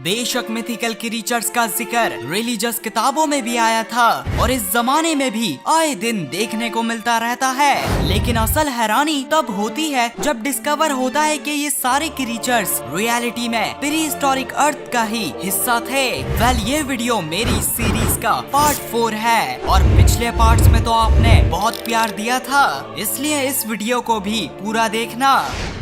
बेशक mythical creatures का जिक्र रिलीजियस किताबों में भी आया था और इस जमाने में भी आए दिन देखने को मिलता रहता है, लेकिन असल हैरानी तब होती है जब डिस्कवर होता है कि ये सारे क्रीचर्स रियलिटी में प्री हिस्टोरिक अर्थ का ही हिस्सा थे। वेल, ये वीडियो मेरी सीरीज का पार्ट 4 है और पिछले पार्ट्स में तो आपने बहुत प्यार दिया था, इसलिए इस वीडियो को भी पूरा देखना।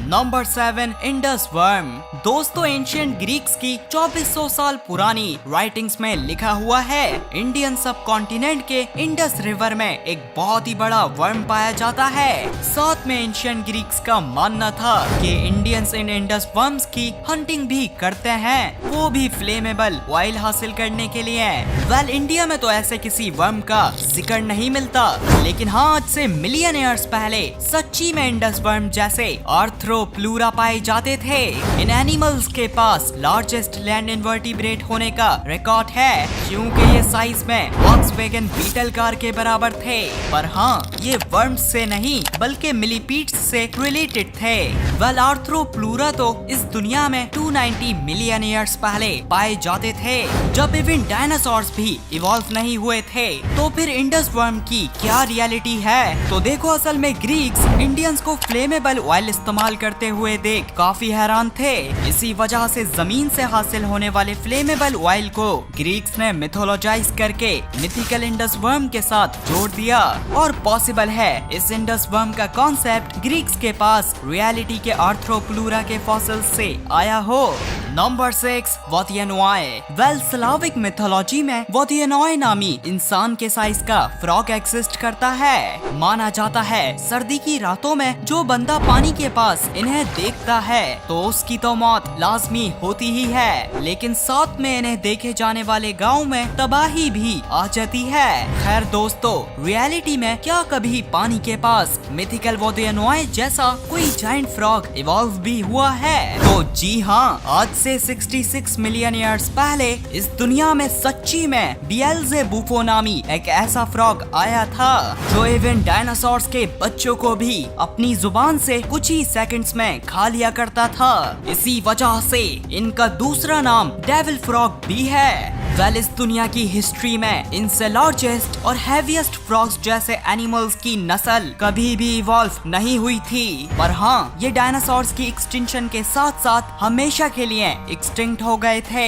Number 7, Indus worm. दोस्तों, एंशिएंट ग्रीक्स की 2400 साल पुरानी राइटिंग्स में लिखा हुआ है इंडियन सब कॉन्टिनेंट के इंडस रिवर में एक बहुत ही बड़ा वर्म पाया जाता है। साथ में एंशिएंट ग्रीक्स का मानना था कि इंडियंस इन इंडस वर्म्स की हंटिंग भी करते हैं, वो भी फ्लेमेबल ऑयल हासिल करने के लिए। वेल, इंडिया में तो ऐसे किसी वर्म का जिक्र नहीं मिलता, लेकिन हाँ, आज से मिलियन ईयर्स पहले सच्ची में इंडस वर्म जैसे आर्थ्रोप्लूरा पाए जाते थे। इन एनिमल्स के पास लार्जेस्ट लैंड इनवर्टिब्रेट होने का रिकॉर्ड है, क्योंकि ये साइज में वॉक्सवैगन बीटल कार के बराबर थे। पर हाँ, ये वर्म्स से नहीं बल्कि मिलीपीड्स से रिलेटेड थे। वेल, आर्थ्रोप्लूरा तो इस दुनिया में 290 मिलियन ईयर्स पहले पाए जाते थे, जब इवन डायनासोर्स भी इवॉल्व नहीं हुए थे। तो फिर इंडस वर्म की क्या रियलिटी है? तो देखो, असल में ग्रीक्स इंडियंस को फ्लेमेबल ऑयल इस्तेमाल करते हुए देख काफी हैरान थे। इसी वजह से जमीन से हासिल होने वाले फ्लेमेबल ऑयल को ग्रीक्स ने मिथोलॉजाइज करके मिथिकल इंडस वर्म के साथ जोड़ दिया। और पॉसिबल है इस इंडस वर्म का कॉन्सेप्ट ग्रीक्स के पास रियलिटी के आर्थ्रोप्लूरा के फॉसिल से आया हो। नंबर 6, वोथियनॉय। वेल, स्लाविक मिथोलॉजी में वोथियनॉय नामी इंसान के साइज का फ्रॉग एग्जिस्ट करता है। माना जाता है सर्दी की रातों में जो बंदा पानी के पास इन्हें देखता है तो उसकी तो मौत लाजमी होती ही है, लेकिन साथ में इन्हें देखे जाने वाले गांव में तबाही भी आ जाती है। खैर दोस्तों, रियलिटी में क्या कभी पानी के पास मिथिकल वोथियनॉय जैसा कोई जायंट फ्रॉग इवॉल्व भी हुआ है? तो जी हाँ, आज से 66 मिलियन ईयर्स पहले इस दुनिया में सच्ची में बिएल्ज़ेबूफो नामी एक ऐसा फ्रॉग आया था जो इवन डायनासोर्स के बच्चों को भी अपनी जुबान से कुछ ही सेकंड्स में खा लिया करता था। इसी वजह से इनका दूसरा नाम डेविल फ्रॉग भी है। वेल, इस दुनिया की हिस्ट्री में इनसे लार्जेस्ट और हैवीएस्ट फ्रॉग्स जैसे एनिमल्स की नस्ल कभी भी इवॉल्व नहीं हुई थी। पर हाँ, ये डायनासोर्स की एक्सटिंक्शन के साथ साथ हमेशा के लिए एक्सटिंक्ट हो गए थे।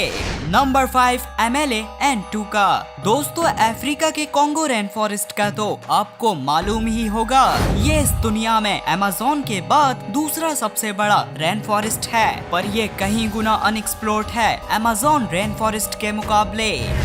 नंबर 5, एमेले-एंटूका। दोस्तों, अफ्रीका के कॉन्गो रेन फॉरेस्ट का तो आपको मालूम ही होगा। ये इस दुनिया में अमेज़न के बाद दूसरा सबसे बड़ा रेन फॉरेस्ट है, पर ये कहीं गुना अनएक्सप्लोर्ड है अमेज़न रेन फॉरेस्ट के मुकाबले।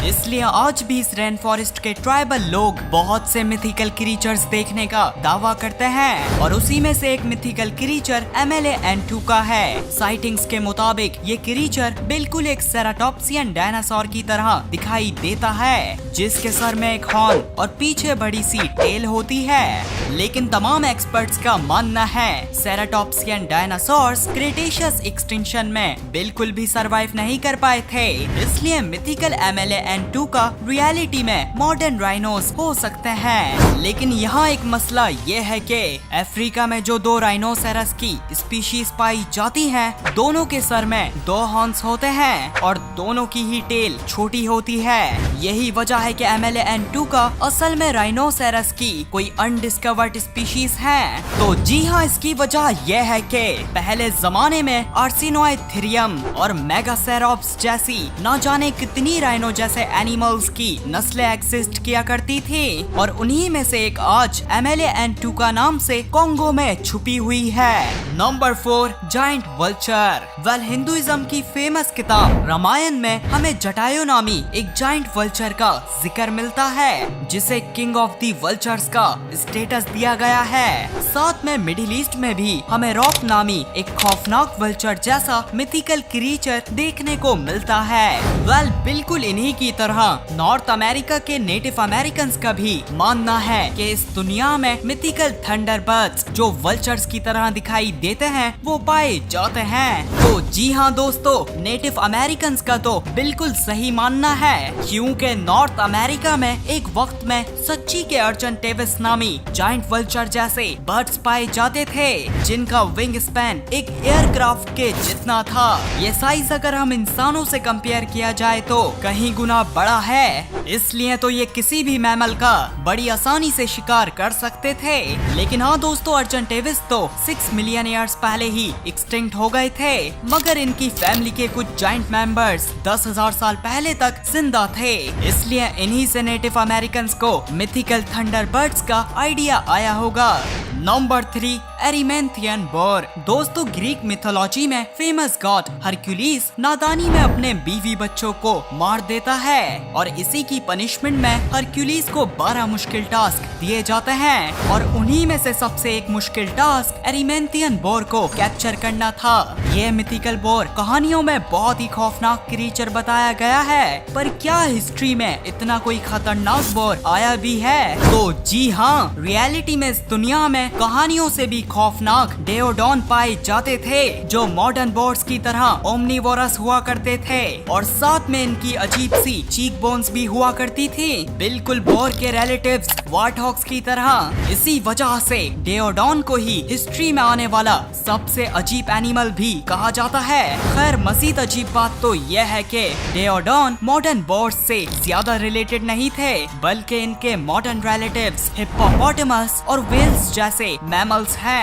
इसलिए आज भी इस रेन फॉरेस्ट के ट्राइबल लोग बहुत से मिथिकल क्रीचर्स देखने का दावा करते हैं, और उसी में से एक मिथिकल क्रीचर एमेले-एंटूका है। साइटिंग्स के मुताबिक ये क्रीचर बिल्कुल एक सेराटॉप्सियन डायनासोर की तरह दिखाई देता है, जिसके सर में एक हॉर्न और पीछे बड़ी सी टेल होती है। लेकिन तमाम एक्सपर्ट्स का मानना है सेराटॉप्सियन डायनासोर्स क्रेटेशियस एक्सटिंक्शन में बिल्कुल भी सरवाइव नहीं कर पाए थे, इसलिए मिथिकल एमेले-एंटूका रियलिटी में मॉडर्न राइनोस हो सकते हैं। लेकिन यहाँ एक मसला ये है कि अफ्रीका में जो दो राइनोसेरस की स्पीशीज पाई जाती हैं, दोनों के सर में 2 हॉर्न्स होते हैं और दोनों की ही टेल छोटी होती है। यही वजह है कि एमेले-एंटूका असल में राइनोसेरस की कोई अनडिस्कवर्ड स्पीशीज है। तो जी हाँ, इसकी वजह यह है कि पहले जमाने में आर्सिनोइथेरियम और मेगासेरोप्स जैसी न जाने कितनी राइनो जैसे एनिमल्स की नस्लें एग्जिस्ट किया करती थी, और उन्हीं में से एक आज एमेले-एंटूका नाम से कॉन्गो में छुपी हुई है। Number 4, giant vulture. Well, Hinduism की फेमस किताब रामायण में हमें जटायु नामी एक जायंट वल्चर का जिक्र मिलता है, जिसे किंग ऑफ दी वल्चर्स का स्टेटस दिया गया है। साथ में मिडिल ईस्ट में भी हमें रॉक नामी एक खौफनाक वल्चर जैसा मिथिकल क्रीचर देखने को मिलता है। वेल, बिल्कुल बिल्कुल इन्हीं की तरह नॉर्थ अमेरिका के नेटिव अमेरिकन का भी मानना है कि इस दुनिया में मिथिकल थंडरबर्ड्स जो वल्चर्स की तरह दिखाई देते हैं वो पाए जाते हैं। तो जी हाँ दोस्तों, नेटिव अमेरिकन का तो बिल्कुल सही मानना है, क्योंकि नॉर्थ अमेरिका में एक वक्त में सच्ची के अर्चन टेविस नामी जायंट वल्चर जैसे बर्ड्स पाए जाते थे, जिनका विंग स्पैन एक एयरक्राफ्ट के जितना था। ये साइज अगर हम इंसानों से कंपेयर किया जाए तो कहीं गुना बड़ा है, इसलिए तो ये किसी भी मैमल का बड़ी आसानी से शिकार कर सकते थे। लेकिन हाँ दोस्तों, अर्चन टेविस तो 6 मिलियन ईयर्स पहले ही एक्सटिंक्ट हो गए थे, मगर इनकी फैमिली के कुछ जायंट मेंबर्स 10,000 साल पहले तक जिंदा थे। इसलिए इन्हीं से नेटिव अमेरिकन को मिथिकल थंडरबर्ड्स का आइडिया आया होगा। Number 3, Erymanthian boar. दोस्तों, ग्रीक मिथोलॉजी में फेमस गॉड हरक्यूलिस नादानी में अपने बीवी बच्चों को मार देता है और इसी की पनिशमेंट में हरक्यूलिस को 12 मुश्किल टास्क दिए जाते हैं और उन्हीं में से सबसे एक मुश्किल टास्क एरिमेंथियन बोर को कैप्चर करना था। ये मिथिकल बोर कहानियों में बहुत ही खौफनाक क्रीचर बताया गया है, पर क्या हिस्ट्री में इतना कोई खतरनाक बोर आया भी है? तो जी हाँ, रियलिटी में इस दुनिया में कहानियों से भी खौफनाक डेओडॉन पाए जाते थे, जो मॉडर्न बोर्स की तरह ओमनीवोरस हुआ करते थे और साथ में इनकी अजीब सी चीक बोन्स भी हुआ करती थी, बिल्कुल बोर के रिलेटिव्स वार्टहॉग्स की तरह। इसी वजह से डेओडॉन को ही हिस्ट्री में आने वाला सबसे अजीब एनिमल भी कहा जाता है। खैर, मजीद अजीब बात तो यह है कि डेओडॉन मॉडर्न बोर्स से ज्यादा रिलेटेड नहीं थे, बल्कि इनके मॉडर्न रिलेटिव्स हिप्पोपोटामस और व्हेल्स जैसे मैमल्स हैं।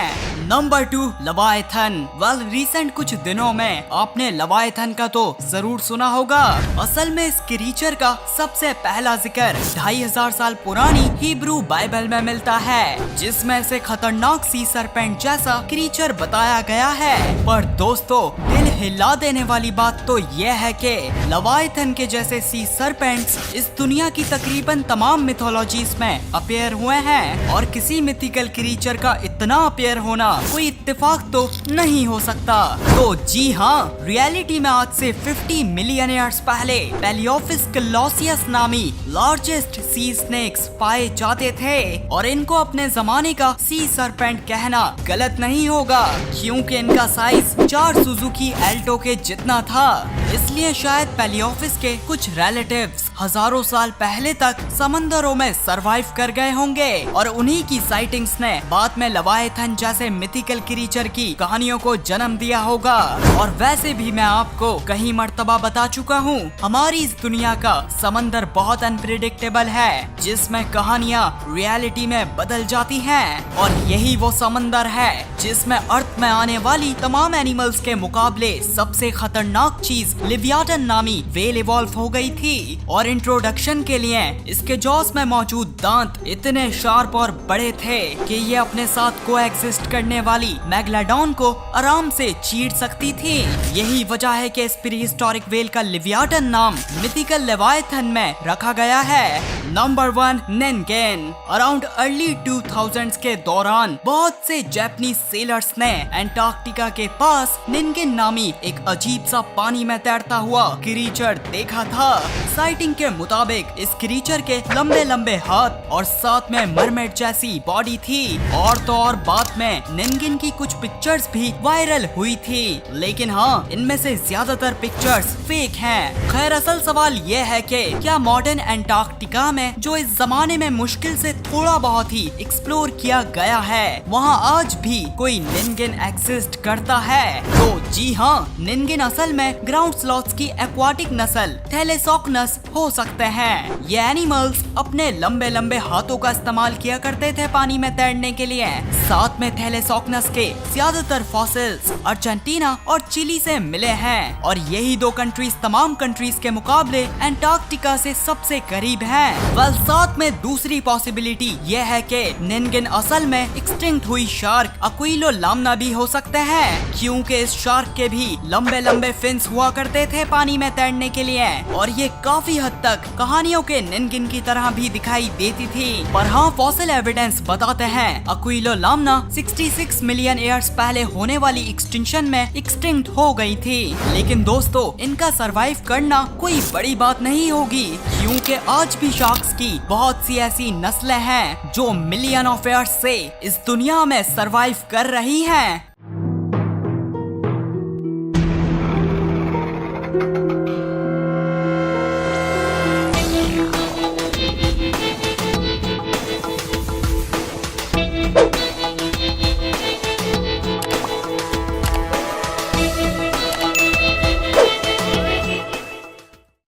नंबर 2, लवायथन। वेल, रिसेंट कुछ दिनों में आपने लवायथन का तो जरूर सुना होगा। असल में इस क्रीचर का सबसे पहला जिक्र 2500 साल पुरानी हिब्रू बाइबल में मिलता है, जिसमें से खतरनाक सी सरपेंट जैसा क्रीचर बताया गया है। पर दोस्तों, दिल हिला देने वाली बात तो यह है कि लवायथन के जैसे सी सरपेंट्स इस दुनिया की तकरीबन तमाम मिथोलॉजीज में अपीयर हुए हैं और किसी मिथिकल क्रीचर का इतना अपीयर होना कोई इत्तेफाक तो नहीं हो सकता। तो जी हाँ, रियलिटी में आज से 50 मिलियन ईयर्स पहले पेलियोफिस कलोसियस नामी लार्जेस्ट सी स्नेक्स पाए जाते थे और इनको अपने जमाने का सी सरपेंट कहना गलत नहीं होगा, क्योंकि इनका साइज 4 सुजुकी एल्टो के जितना था। इसलिए शायद पेलियोफिस के कुछ रिलेटिव्स हजारों साल पहले तक समंदरों में सरवाइव कर गए होंगे और उन्हीं की साइटिंग्स ने बाद में लवायथन जैसे मिथिकल क्रीचर की कहानियों को जन्म दिया होगा। और वैसे भी मैं आपको कई मर्तबा बता चुका हूँ, हमारी इस दुनिया का समंदर बहुत अनप्रिडिक्टेबल है, जिसमें कहानियाँ रियलिटी में बदल जाती हैं और यही वो समंदर है जिसमें अर्थ में आने वाली तमाम एनिमल्स के मुकाबले सबसे खतरनाक चीज लिवियाटन नामी व्हेल इवॉल्व हो गई थी। और इंट्रोडक्शन के लिए इसके जॉस में मौजूद दांत इतने शार्प और बड़े थे कि ये अपने साथ कोएग्जिस्ट करने वाली मैग्लाडॉन को आराम से चीर सकती थी। यही वजह है कि इस प्रीहिस्टोरिक व्हेल का लिवियाटन नाम मिथिकल लेवायथन में रखा गया है। नंबर 1, निन्गेन। अराउंड अर्ली 2000s के दौरान बहुत से जापानीज सेलर्स ने एंटार्क्टिका के पास निन्गेन नामी एक अजीब सा पानी में तैरता हुआ क्रीचर देखा था। साइटिंग के मुताबिक इस क्रीचर के लंबे लंबे हाथ और साथ में मरमेड जैसी बॉडी थी और तो और बाद में निन्गेन की कुछ पिक्चर्स भी वायरल हुई थी, लेकिन हाँ, इनमें से ज्यादातर पिक्चर्स फेक हैं। खैर, असल सवाल ये है कि क्या मॉडर्न एंटार्क्टिका में जो इस जमाने में मुश्किल से थोड़ा बहुत ही एक्सप्लोर किया गया है, वहाँ आज भी कोई निन्गेन एग्जिस्ट करता है? तो जी हाँ, निन्गेन असल में ग्राउंड स्लॉथ्स की एक्वाटिक नस्ल थैलेसॉक्नस हो सकते हैं। ये एनिमल्स अपने लंबे लंबे हाथों का इस्तेमाल किया करते थे पानी में तैरने के लिए। साथ में थैलेसॉक्नस के ज्यादातर फॉसिल्स अर्जेंटीना और चिली से मिले हैं और यही दो कंट्रीज तमाम कंट्रीज के मुकाबले एंटार्क्टिका से सबसे करीब हैं। वेल, साथ में दूसरी पॉसिबिलिटी ये है कि निन्गेन असल में एक्सटिंक्ट हुई शार्क अक्विलो लामना भी हो सकते हैं, क्योंकि इस शार्क के भी लंबे लंबे फिन्स हुआ करते करते थे पानी में तैरने के लिए और ये काफी हद तक कहानियों के निनगिन की तरह भी दिखाई देती थी। पर हाँ, फॉसिल एविडेंस बताते हैं अक्विलो लामना 66 मिलियन ईयर्स पहले होने वाली एक्सटिंक्शन में एक्सटिंक्ट हो गई थी। लेकिन दोस्तों, इनका सरवाइव करना कोई बड़ी बात नहीं होगी, क्योंकि आज भी शार्क्स की बहुत सी ऐसी नस्लें हैं जो मिलियन ऑफ ईयर्स से इस दुनिया में सरवाइव कर रही हैं।